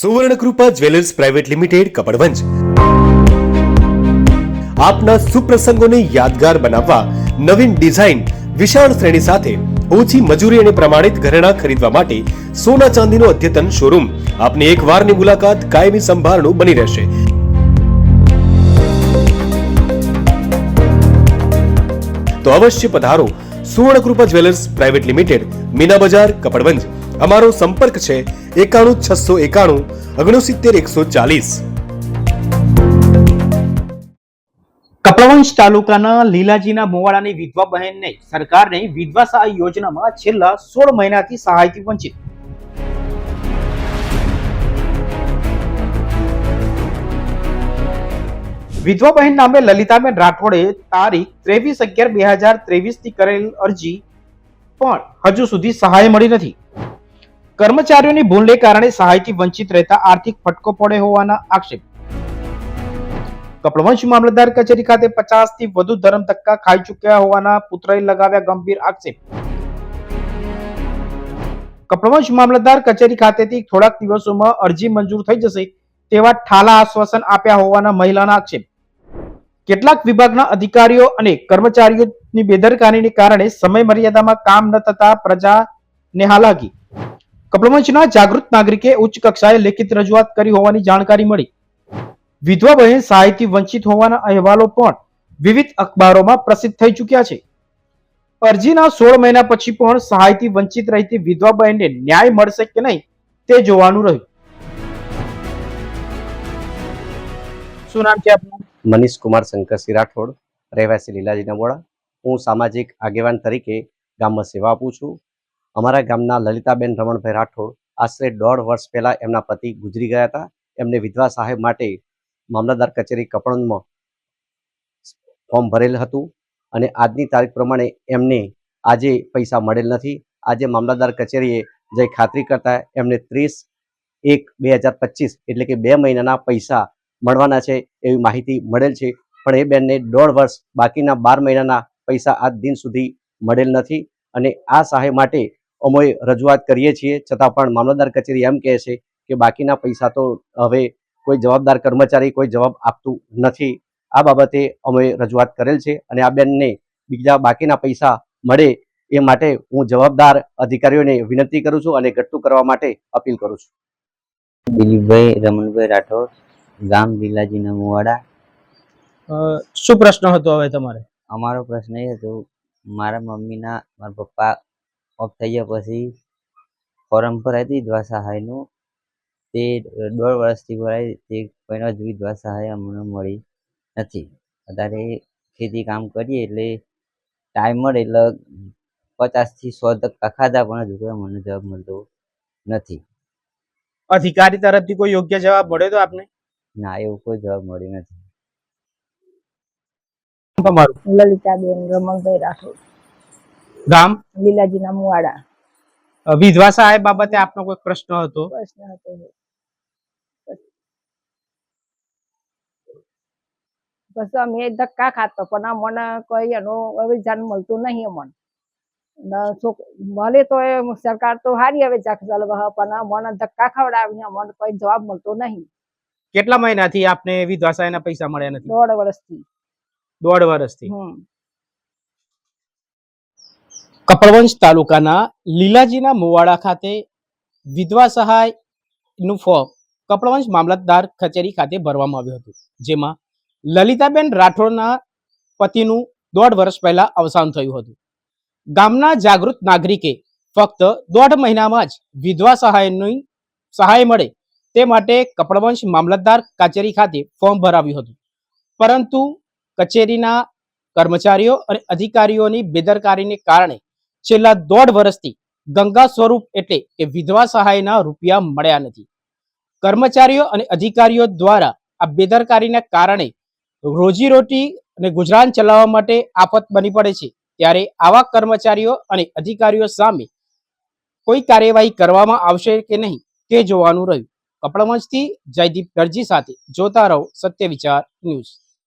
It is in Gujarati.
Suvarnakrupa jewellers private limited Kapadvanj આપના સુપ્રસંગોને યાદગાર બનાવવા નવીન ડિઝાઇન વિશાળ શ્રેણી સાથે ઓછી મજૂરી અને પ્રમાણિત ઘરેણાં ખરીદવા માટે સોના ચાંદીનો અદ્યતન શોરૂમ આપની એક વારની મુલાકાત કાયમી સંભાળનું બની રહેશે। તો અવશ્ય પધારો Suvarnakrupa jewellers private limited, Meena બજાર, કપડવંજ। અમારો સંપર્ક છે 91 691 69 140। કપડવંજ તાલુકાના લીલાજીના મોવાડાની વિધવા બહેનને સરકારની વિધવા સહાય યોજનામાં છેલ્લા 16 મહિનાથી સહાયથી વંચિત। વિધવા બહેન નામે લલિતાબેન રાઠોડે તારીખ 23/11/2023 થી કરેલ અરજી પણ હજુ સુધી સહાય મળી નથી। કર્મચારીઓની ભૂલને કારણે સહાયથી વંચિત રહેતા આર્થિક ફટકો પડે હોવાના આક્ષેપ। કપડવંજ મામલતદાર કચેરી ખાતે 50 થી વધુ ધરમ ધક્કા ખાઈ ચૂક્યા હોવાના પુત્રએ લગાવ્યા ગંભીર આક્ષેપ। કપડવંજ મામલતદાર કચેરી ખાતેથી થોડાક દિવસોમાં અરજી મંજૂર થઈ જશે તેવા ઠાલા આશ્વાસન આપ્યા હોવાના મહિલાના આક્ષેપ। કેટલાક વિભાગના અધિકારીઓ અને કર્મચારીઓની બેદરકારીને કારણે સમય મર્યાદામાં કામ ન થતા પ્રજાને હાલાકી। કપડવંજના જાગૃત નાગરિકે ઉચ્ચ કક્ષાએ લેખિત રજૂઆત કરી હોવાની જાણકારી મળી। વિધવા બહેન સહાયથી વંચિત હોવાના અહેવાલો પણ વિવિધ અખબારોમાં પ્રસિદ્ધ થઈ ચૂક્યા છે। અરજીના 16 મહિના પછી પણ સહાયથી વંચિત રહેતી વિધવા બહેનને ન્યાય મળશે કે નહીં તે જોવાનું રહ્યું। શું નામ છે આપનું? મનીષ કુમાર શંકરસિંહ રાઠોડ, રહેવાસી લીલાજીના મોવાડા। હું સામાજિક આગેવાન તરીકે ગામમાં સેવા આપું છું। અમારા ગામના લલિતાબેન રમણભાઈ રાઠોડ આશરે 1.5 વર્ષ પહેલા એમના પતિ ગુજરી ગયા હતા। એમને વિધવા સહાય માટે મામલતદાર કચેરી કપડવંજમાં ફોર્મ ભરેલ હતું અને આજની તારીખ પ્રમાણે એમને આજે પૈસા મળેલ નથી। આજે મામલતદાર કચેરીએ જઈ ખાતરી કરતા એમને 30/1/2025 એટલે કે 2 મહિનાના પૈસા મળવાના છે એવી માહિતી મળેલ છે, પણ એ બેનને 1.5 વર્ષ બાકીના 12 મહિનાના પૈસા આજ દિન સુધી મળેલ નથી અને આ સહાય માટે અમે રજૂઆત કરીએ છીએ, છતાં પણ મામલતદાર કચેરી એમ કહે છે કે બાકીના પૈસા તો હવે કોઈ જવાબદાર કર્મચારી કોઈ જવાબ આપતું નથી। આ બાબતે અમે રજૂઆત કરેલ છે અને આ બેનને બીજા બાકીના પૈસા મળે એ માટે હું જવાબદાર અધિકારીઓને વિનંતી કરું છું અને ઘટતું કરવા માટે અપીલ કરું છું। દિલીપભાઈ રમણભાઈ રાઠોડ, ગામ લીલાજીના મોવાડા। શું પ્રશ્ન હતો હવે તમારે? અમારો પ્રશ્ન એ હતો, મારા પપ્પા ઓફ થઈ ગયા પછી ફોર્મ ભરાઈ હતી વિધવા સહાયનું, તે 1.5 વર્ષથી ભરાય, તે પણ હજુ વિધવા સહાય અમને મળી નથી। અત્યારે ખેતી કામ કરીએ એટલે ટાઈમ મળે એટલે 50 થી 100 ધક્કા ખાધા પણ હજુ કોઈ મને જવાબ મળતો નથી। અધિકારી તરફથી કોઈ યોગ્ય જવાબ મળ્યો તો આપને? ના, એવું કોઈ જવાબ મળ્યો નથી। તમારું? લલિતાબેન રમણભાઈ રાઠોડ, ગામ લીલાજીના મોવાડા। વિધવા સહાય બાબતે આપનો કોઈ પ્રશ્ન હતો? પ્રશ્ન હતો બસ અમે ધક્કા ખાતો પણ મને કોઈ એનું હવે જાણ મળતું નહીં અમને। મળે તો એ સરકાર તો સારી હવે પણ મને ધક્કા ખવડાવીને અમને કોઈ જવાબ મળતો નહીં। કેટલા મહિનાથી આપને વિધવા સહાયના પૈસા મળ્યા નથી? 1.5 વર્ષથી। 1.5 વર્ષથી। કપડવંજ તાલુકાના લીલાજીના મોવાડા ખાતે વિધવા સહાય નું ફોર્મ કપડવંજ મામલતદાર કચેરી ખાતે ભરવામાં આવ્યું હતું, જેમાં લલિતાબેન રાઠોડના પતિનું 1.5 વર્ષ પહેલા અવસાન થયું હતું। ગામના જાગૃત નાગરિકે ફક્ત 1.5 મહિનામાં જ વિધવા સહાય મળે તે માટે કપડવંજ મામલતદાર કચેરી ખાતે ફોર્મ ભરાવ્યું હતું, પરંતુ કચેરીના કર્મચારીઓ અને અધિકારીઓની બેદરકારીને કારણે છેલ્લા 1.5 વર્ષથી ગંગા સ્વરૂપ એટલે કે વિધવા સહાયના રૂપિયા મળ્યા નથી। કર્મચારીઓ અને અધિકારીઓ દ્વારા આ બેદરકારીના કારણે રોજીરોટી અને ગુજરાન ચલાવવા માટે આફત બની પડે છે, ત્યારે આવા કર્મચારીઓ અને અધિકારીઓ સામે કોઈ કાર્યવાહી કરવામાં આવશે કે નહીં તે જોવાનું રહ્યું। કપડવંજથી જયદીપ દરજી સાથે જોતા રહો સત્ય વિચાર ન્યૂઝ।